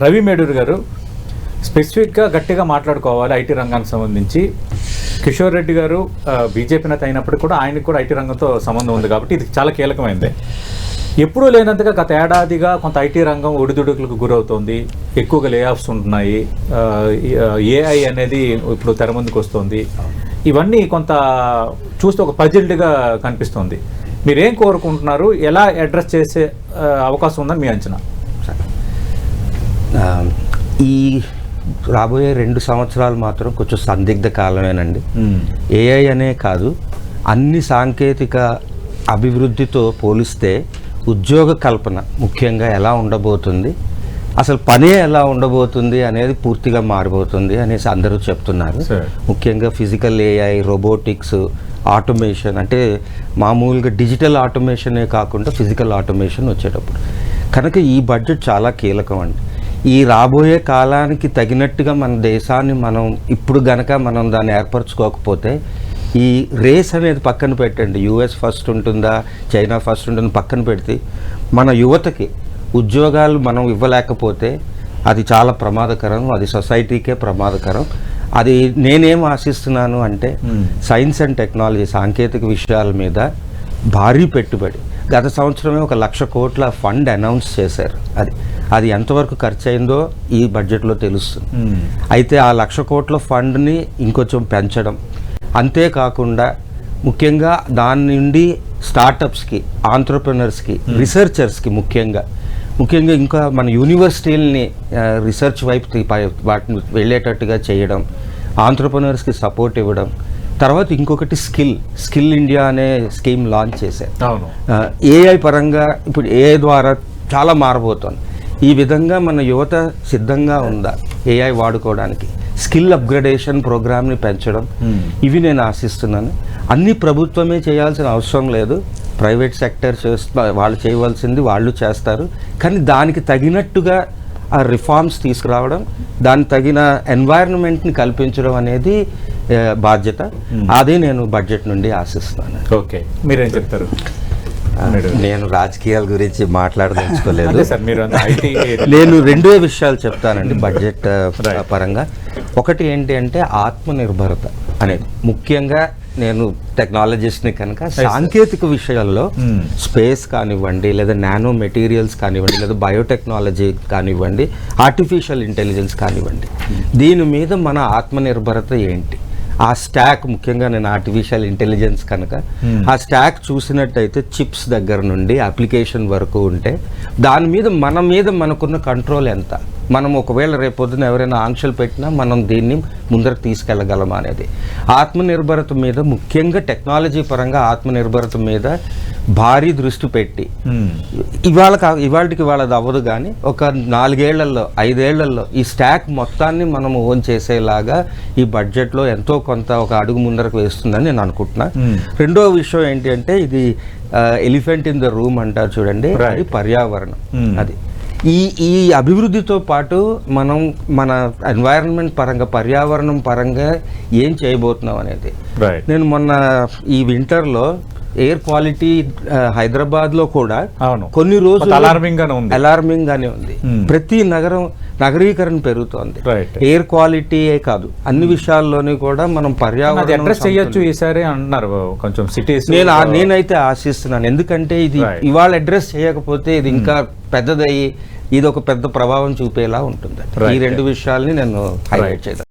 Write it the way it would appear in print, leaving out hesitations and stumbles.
రవి మేడూరి గారు స్పెసిఫిక్గా గట్టిగా మాట్లాడుకోవాలి ఐటీ రంగానికి సంబంధించి. కిషోర్ రెడ్డి గారు బీజేపీ నేత అయినప్పటికీ కూడా ఆయనకు కూడా ఐటీ రంగంతో సంబంధం ఉంది కాబట్టి ఇది చాలా కీలకమైంది. ఎప్పుడూ లేనంతగా గత ఏడాదిగా కొంత ఐటీ రంగం ఒడిదుడుకులకు గురవుతోంది, ఎక్కువగా లే ఆఫ్స్ ఉంటున్నాయి, ఏఐ అనేది ఇప్పుడు తెర ముందుకు వస్తుంది. ఇవన్నీ కొంత చూస్తే ఒక పజిల్డ్గా కనిపిస్తుంది. మీరేం కోరుకుంటున్నారు, ఎలా అడ్రస్ చేసే అవకాశం ఉందని మీ అంచనా? ఈ రాబోయే 2 సంవత్సరాలు మాత్రం కొంచెం సందిగ్ధ కాలమేనండి. ఏఐ అనే కాదు, అన్ని సాంకేతిక అభివృద్ధితో పోలిస్తే ఉద్యోగ కల్పన ముఖ్యంగా ఎలా ఉండబోతుంది, అసలు పనే ఎలా ఉండబోతుంది అనేది పూర్తిగా మారిపోతుంది అనేసి అందరూ చెప్తున్నారు. ముఖ్యంగా ఫిజికల్ ఏఐ, రోబోటిక్స్, ఆటోమేషన్, అంటే మామూలుగా డిజిటల్ ఆటోమేషనే కాకుండా ఫిజికల్ ఆటోమేషన్ వచ్చేటప్పుడు కనుక ఈ బడ్జెట్ చాలా కీలకం అండి. ఈ రాబోయే కాలానికి తగినట్టుగా మన దేశాన్ని మనం ఇప్పుడు గనక మనం దాన్ని ఏర్పరచుకోకపోతే, ఈ రేస్ అనేది పక్కన పెట్టండి, యుఎస్ ఫస్ట్ ఉంటుందా చైనా ఫస్ట్ ఉంటుందా పక్కన పెడితే మన యువతకి ఉద్యోగాలు మనం ఇవ్వలేకపోతే అది చాలా ప్రమాదకరం, అది సొసైటీకే ప్రమాదకరం. అది నేనేం ఆశిస్తున్నాను అంటే సైన్స్ అండ్ టెక్నాలజీ, సాంకేతిక విషయాల మీద భారీ పెట్టుబడి. గత సంవత్సరమే 1,00,000 కోట్ల ఫండ్ అనౌన్స్ చేశారు. అది ఎంతవరకు ఖర్చు అయిందో ఈ బడ్జెట్లో తెలుస్తుంది. అయితే ఆ 1,00,000 కోట్ల ఫండ్ని ఇంకొంచెం పెంచడం, అంతేకాకుండా ముఖ్యంగా దాని నుండి స్టార్టప్స్కి, ఆంట్రప్రెనర్స్కి, రిసర్చర్స్కి ముఖ్యంగా ఇంకా మన యూనివర్సిటీలని రీసెర్చ్ వైపు వాటిని వెళ్ళేటట్టుగా చేయడం, ఆంట్రప్రెనర్స్కి సపోర్ట్ ఇవ్వడం. తర్వాత ఇంకొకటి స్కిల్ ఇండియా అనే స్కీమ్ లాంచ్ చేశారు. ఏఐ పరంగా ఇప్పుడు ఏఐ ద్వారా చాలా మారబోతోంది. ఈ విధంగా మన యువత సిద్ధంగా ఉందా ఏఐ వాడుకోవడానికి? స్కిల్ అప్గ్రేడేషన్ ప్రోగ్రామ్ని పెంచడం, ఇవి నేను ఆశిస్తున్నాను. అన్ని ప్రభుత్వమే చేయాల్సిన అవసరం లేదు, ప్రైవేట్ సెక్టర్ వాళ్ళు చేయవలసింది వాళ్ళు చేస్తారు. కానీ దానికి తగినట్టుగా ఆ రిఫార్మ్స్ తీసుకురావడం, దానికి తగిన ఎన్వైరన్మెంట్ని కల్పించడం అనేది బాధ్యత. అదే నేను బడ్జెట్ నుండి ఆశిస్తున్నాను. ఓకే, మీరేం చెప్తారు? నేను రాజకీయాల గురించి మాట్లాడదలుచుకోలేదు. నేను 2 విషయాలు చెప్తానండి బడ్జెట్ పరంగా. ఒకటి ఏంటి అంటే ఆత్మనిర్భరత అనేది. ముఖ్యంగా నేను టెక్నాలజిస్ట్ని కనుక సాంకేతిక విషయాల్లో స్పేస్ కానివ్వండి, లేదా నానో మెటీరియల్స్ కానివ్వండి, లేదా బయోటెక్నాలజీ కానివ్వండి, ఆర్టిఫిషియల్ ఇంటెలిజెన్స్ కానివ్వండి, దీని మీద మన ఆత్మనిర్భరత ఏంటి, ఆ స్టాక్, ముఖ్యంగా నేను ఆర్టిఫిషియల్ ఇంటెలిజెన్స్ కనుక ఆ స్టాక్ చూసినట్టయితే చిప్స్ దగ్గర నుండి అప్లికేషన్ వరకు ఉంటే దాని మీద మనకున్న కంట్రోల్ ఎంత, మనం ఒకవేళ రేపొద్దున ఎవరైనా ఆంక్షలు పెట్టినా మనం దీన్ని ముందరకు తీసుకెళ్ళగలమా అనేది. ఆత్మనిర్భరత మీద, ముఖ్యంగా టెక్నాలజీ పరంగా ఆత్మనిర్భరత మీద భారీ దృష్టి పెట్టి ఇవాళకి వాళ్ళది అవ్వదు, కానీ ఒక 4 ఏళ్లలో 5 ఏళ్లలో ఈ స్టాక్ మొత్తాన్ని మనం ఓన్ చేసేలాగా ఈ బడ్జెట్లో ఎంతో కొంత ఒక అడుగు ముందరకు వేస్తుందని నేను అనుకుంటున్నా. రెండో విషయం ఏంటి అంటే, ఇది ఎలిఫెంట్ ఇన్ ద రూమ్ అంటారు చూడండి, అది పర్యావరణం. అది ఈ అభివృద్ధితో పాటు మనం మన ఎన్వైరన్మెంట్ పరంగా, పర్యావరణం పరంగా ఏం చేయబోతున్నాం అనేది. నేను మొన్న ఈ వింటర్లో ఎయిర్ క్వాలిటీ హైదరాబాద్లో కూడా కొన్ని రోజులు అలార్మింగ్ గానే ఉంది. ప్రతి నగరీకరణ పెరుగుతోంది. ఎయిర్ క్వాలిటీయే కాదు, అన్ని విషయాల్లోని కూడా మనం పర్యావరణం అడ్రస్ చేయొచ్చు ఈసారి అంటున్నారు కొంచెం సిటీస్. నేనైతే ఆశిస్తున్నాను, ఎందుకంటే ఇది ఇవాళ అడ్రస్ చేయకపోతే ఇది ఇంకా పెద్దదయ్యి ఇది ఒక పెద్ద ప్రభావం చూపేలా ఉంటుంది. ఈ 2 విషయాల్ని నేను హైలైట్ చేద్దాం.